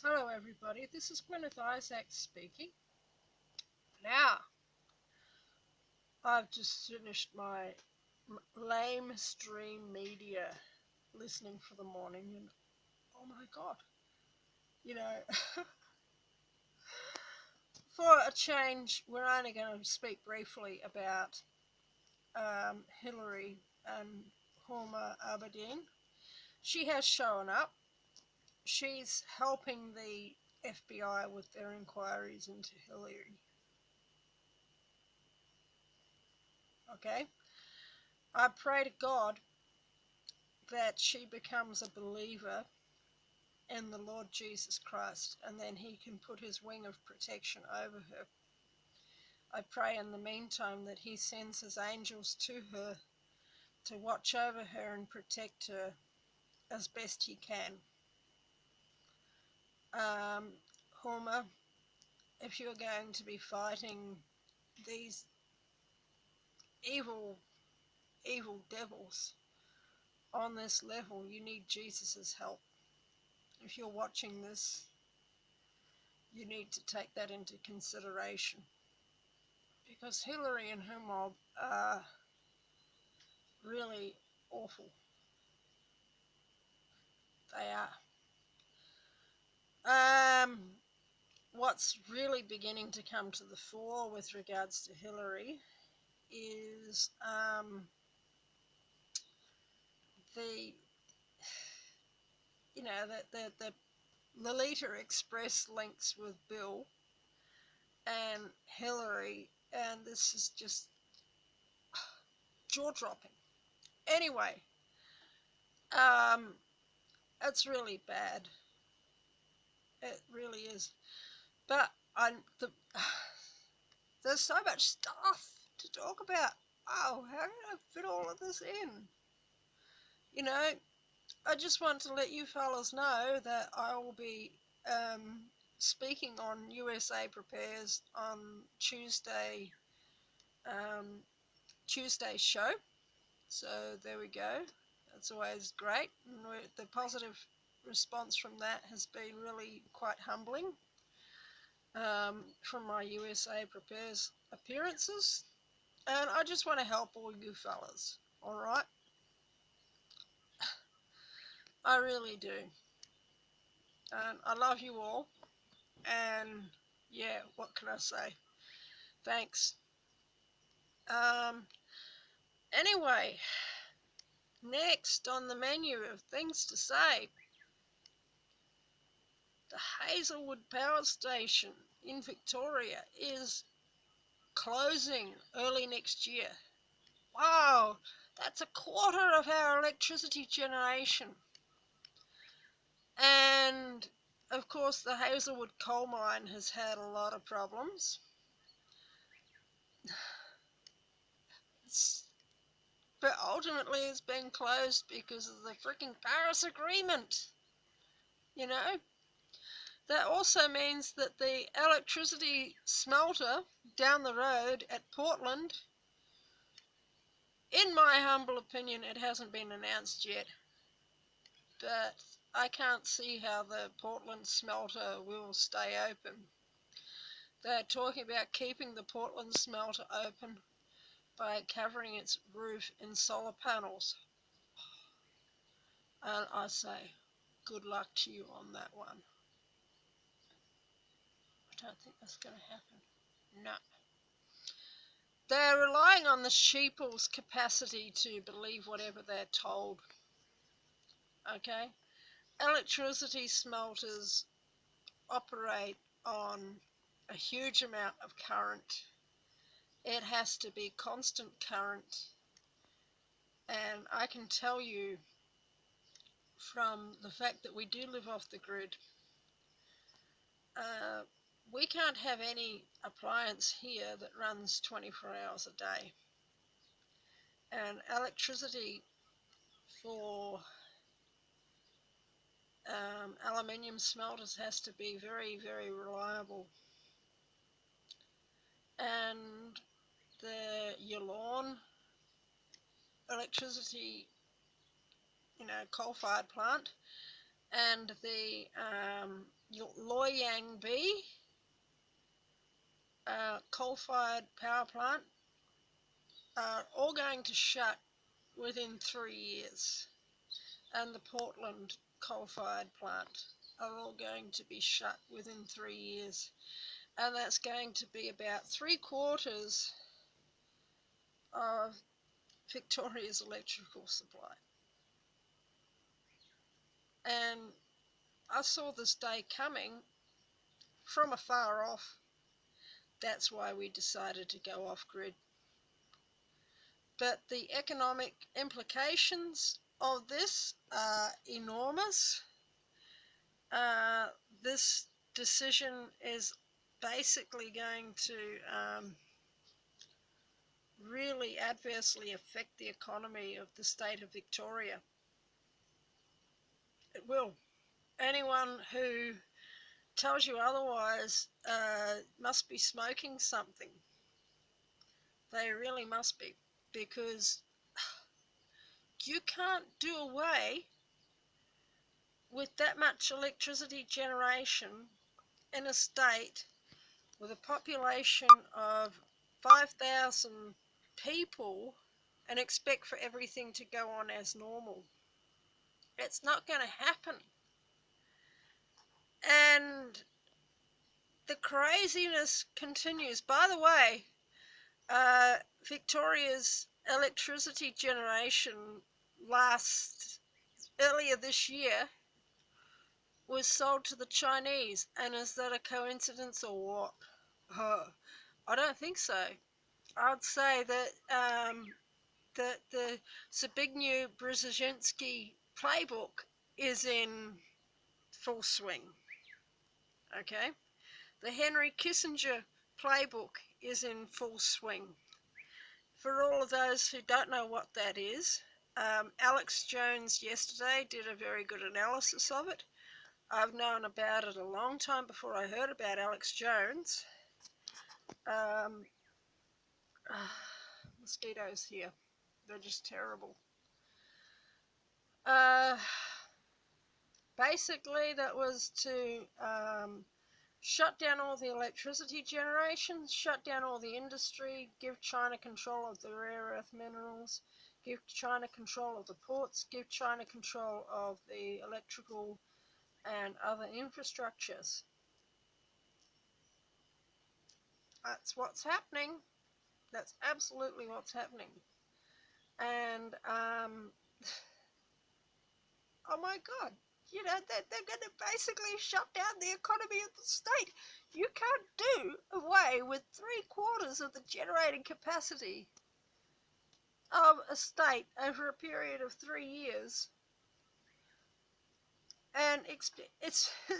Hello everybody, this is Gwyneth Isaac speaking. Now, I've just finished my lame stream media listening for the morning and oh my god, you know, for a change we're only going to speak briefly about Hillary and Homa Aberdeen. She has shown up. She's helping the FBI with their inquiries into Hillary. Okay? I pray to God that she becomes a believer in the Lord Jesus Christ, and then he can put his wing of protection over her. I pray in the meantime that he sends his angels to her to watch over her and protect her as best he can. Homer, if you're going to be fighting these evil devils on this level, you need Jesus' help. If you're watching this, you need to take that into consideration, because Hillary and her mob are really awful. They are. What's really beginning to come to the fore with regards to Hillary is the Lolita Express links with Bill and Hillary, and this is just jaw-dropping. Anyway, it's really bad. It really is. But there's so much stuff to talk about. Oh, how can I fit all of this in? You know, I just want to let you fellas know that I will be speaking on USA Prepares on Tuesday's show. So there we go. That's always great. And the positive response from that has been really quite humbling from my USA Prepares appearances. And I just want to help all you fellas, alright? I really do. And I love you all. And yeah, what can I say? Thanks. Anyway, next on the menu of things to say, the Hazelwood Power Station in Victoria is closing early next year. Wow, that's a quarter of our electricity generation. And of course the Hazelwood coal mine has had a lot of problems. But ultimately it's been closed because of the freaking Paris Agreement. You know? That also means that the electricity smelter down the road at Portland, in my humble opinion, it hasn't been announced yet, but I can't see how the Portland smelter will stay open. They're talking about keeping the Portland smelter open by covering its roof in solar panels. And I say, good luck to you on that one. I don't think that's going to happen. No. They're relying on the sheeple's capacity to believe whatever they're told. Okay? Electricity smelters operate on a huge amount of current. It has to be constant current. And I can tell you from the fact that we do live off the grid, we can't have any appliance here that runs 24 hours a day. And electricity for aluminium smelters has to be very, very reliable. And the Yallourn electricity, coal-fired plant, and the Loy Yang B coal-fired power plant are all going to shut within 3 years, and the Portland coal-fired plant are all going to be shut within 3 years, and that's going to be about 3/4 of Victoria's electrical supply. And I saw this day coming from afar off. That's why we decided to go off-grid. But the economic implications of this are enormous. This decision is basically going to really adversely affect the economy of the state of Victoria. It will. Anyone who tells you otherwise must be smoking something. They really must be, because you can't do away with that much electricity generation in a state with a population of 5,000 people and expect for everything to go on as normal. It's not going to happen. And the craziness continues. By the way, Victoria's electricity generation earlier this year was sold to the Chinese, and is that a coincidence or what? I don't think so. I'd say that the Zbigniew Brzezinski playbook is in full swing. Okay, the Henry Kissinger playbook is in full swing. For all of those who don't know what that is, Alex Jones yesterday did a very good analysis of it. I've known about it a long time before I heard about Alex Jones. Mosquitoes here, they're just terrible. Basically, that was to shut down all the electricity generation, shut down all the industry, give China control of the rare earth minerals, give China control of the ports, give China control of the electrical and other infrastructures. That's what's happening. That's absolutely what's happening. And oh my God, you know, they're going to basically shut down the economy of the state. You can't do away with 3/4 of the generating capacity of a state over a period of 3 years, and it's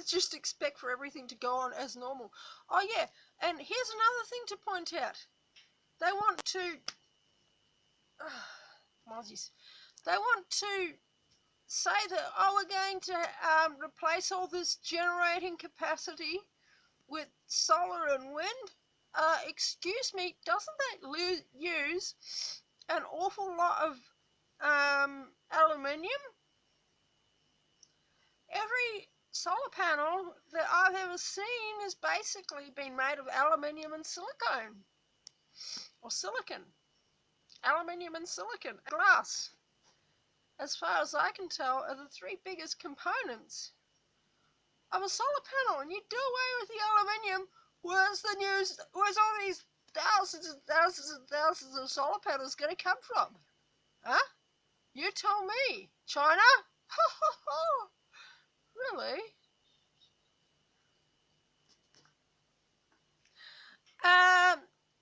just expect for everything to go on as normal. Oh yeah, and here's another thing to point out. They want to they want to say that, oh, we're going to replace all this generating capacity with solar and wind. Excuse me, doesn't that use an awful lot of aluminium? Every solar panel that I've ever seen has basically been made of aluminium and silicone, or silicon. Aluminium and silicon. Glass, as far as I can tell, are the 3 biggest components of a solar panel. And you do away with the aluminium, where's all these thousands and thousands and thousands of solar panels going to come from? Huh? You tell me. China? Really?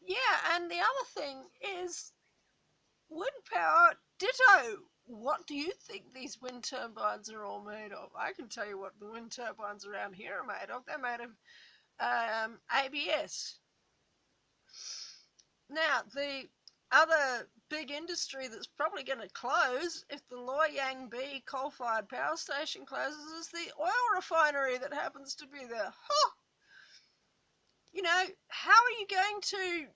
Yeah, and the other thing is wind power, ditto. What do you think these wind turbines are all made of? I can tell you what the wind turbines around here are made of. They're made of ABS. Now, the other big industry that's probably going to close if the Loy Yang B coal-fired power station closes is the oil refinery that happens to be there. Huh! You know, how are you going to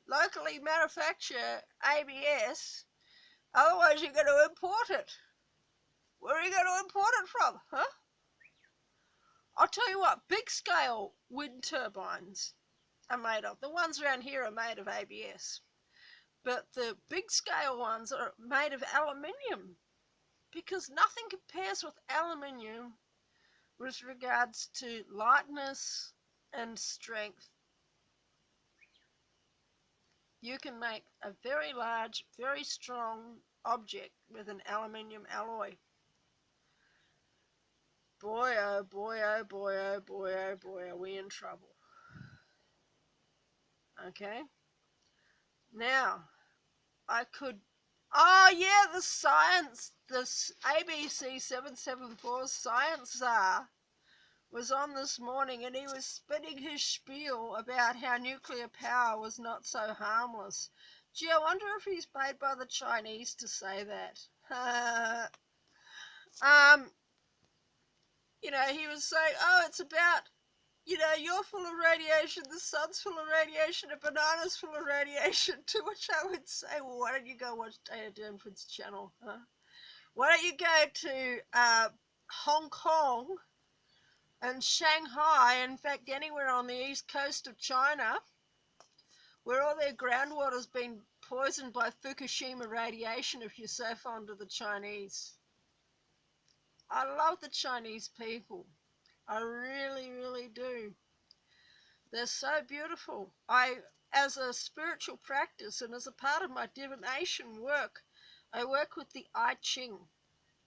locally manufacture ABS? Otherwise, you're going to import it. Where are you going to import it from? Huh? I'll tell you what, big scale wind turbines are made of. The ones around here are made of ABS. But the big scale ones are made of aluminium, because nothing compares with aluminium with regards to lightness and strength. You can make a very large, very strong object with an aluminium alloy. Boy, oh boy, oh boy, oh boy, oh boy, are we in trouble. Okay? Now, I could... Oh yeah, the science, this ABC 774 science czar was on this morning, and he was spinning his spiel about how nuclear power was not so harmless. Gee, I wonder if he's paid by the Chinese to say that. You know, he was saying, oh, it's about, you know, you're full of radiation, the sun's full of radiation, a banana's full of radiation, to which I would say, well, why don't you go watch Dana Denford's channel, huh? Why don't you go to Hong Kong and Shanghai, in fact, anywhere on the east coast of China, where all their groundwater's been poisoned by Fukushima radiation, if you're so fond of the Chinese. I love the Chinese people. I really, really do. They're so beautiful. As a spiritual practice and as a part of my divination work, I work with the I Ching.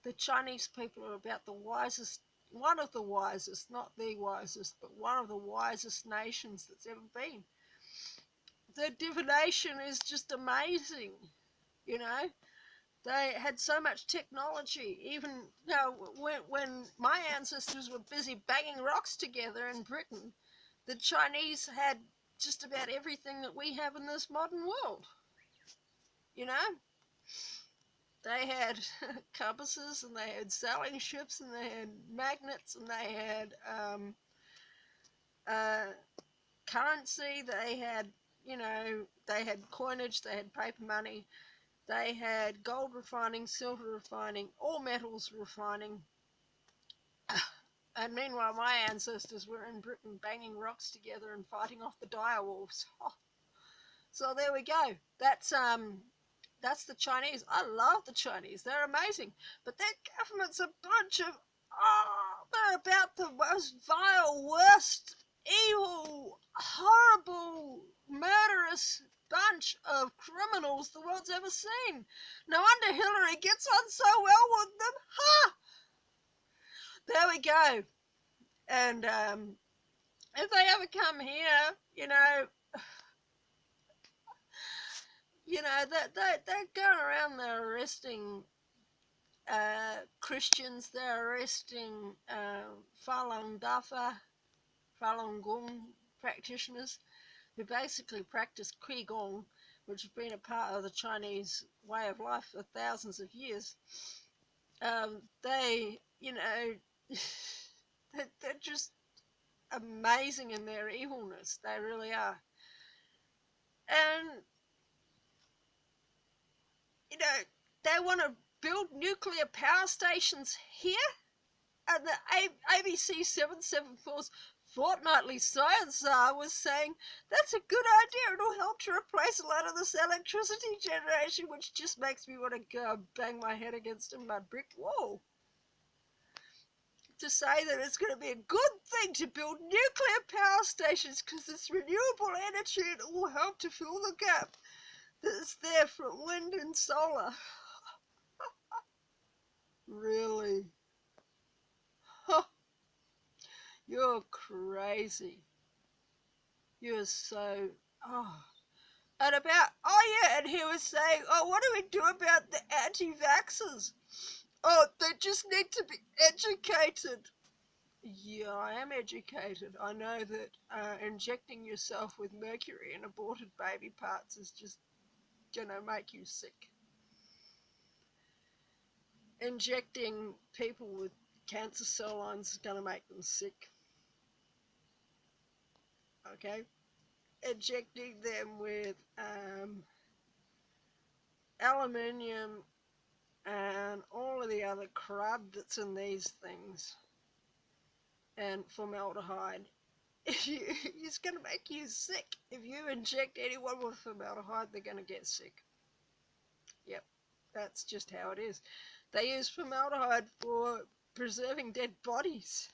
The Chinese people are about the wisest, one of the wisest, not the wisest, but one of the wisest nations that's ever been. Their divination is just amazing, you know. They had so much technology. Even, you know, when my ancestors were busy banging rocks together in Britain, the Chinese had just about everything that we have in this modern world. You know, they had compasses, and they had sailing ships, and they had magnets, and they had currency. They had, you know, they had coinage, they had paper money. They had gold refining, silver refining, all metals refining. And meanwhile, my ancestors were in Britain banging rocks together and fighting off the dire wolves. Oh. So there we go. That's the Chinese. I love the Chinese. They're amazing. But their government's a bunch of, they're about the most vile, worst, evil, horrible, murderous bunch of criminals the world's ever seen. No wonder Hillary gets on so well with them. Ha! There we go. And if they ever come here, you know, they're going around, they're arresting Christians, they're arresting Falun Dafa, Falun Gong practitioners who basically practice Qigong, which has been a part of the Chinese way of life for thousands of years. They, you know, they're just amazing in their evilness. They really are. And, you know, they want to build nuclear power stations here, and the ABC 774's fortnightly science czar was saying that's a good idea. It'll help to replace a lot of this electricity generation, which just makes me want to go bang my head against a mud brick wall. To say that it's going to be a good thing to build nuclear power stations because it's renewable energy and it will help to fill the gap that's there from wind and solar. Really? You're crazy. You're so... And about... Oh, yeah, and he was saying, oh, what do we do about the anti-vaxxers? Oh, they just need to be educated. Yeah, I am educated. I know that injecting yourself with mercury in aborted baby parts is just going to make you sick. Injecting people with cancer cell lines is going to make them sick. Okay? Injecting them with aluminium and all of the other crud that's in these things and formaldehyde. It's going to make you sick. If you inject anyone with formaldehyde, they're going to get sick. Yep, that's just how it is. They use formaldehyde for preserving dead bodies.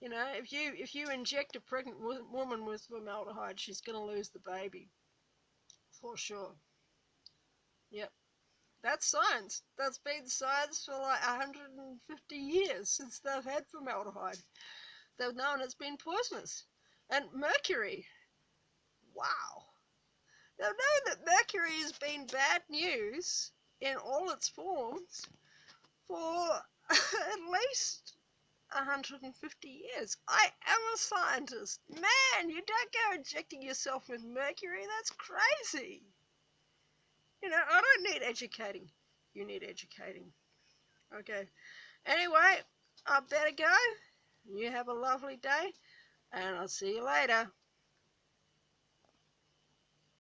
You know, if you inject a pregnant woman with formaldehyde, she's going to lose the baby. For sure. Yep. That's science. That's been science for like 150 years since they've had formaldehyde. They've known it's been poisonous. And mercury. Wow. They've known that mercury has been bad news in all its forms for at least 150 years. I am a scientist. Man, you don't go injecting yourself with mercury. That's crazy. You know, I don't need educating. You need educating. Okay. Anyway, I better go. You have a lovely day, and I'll see you later.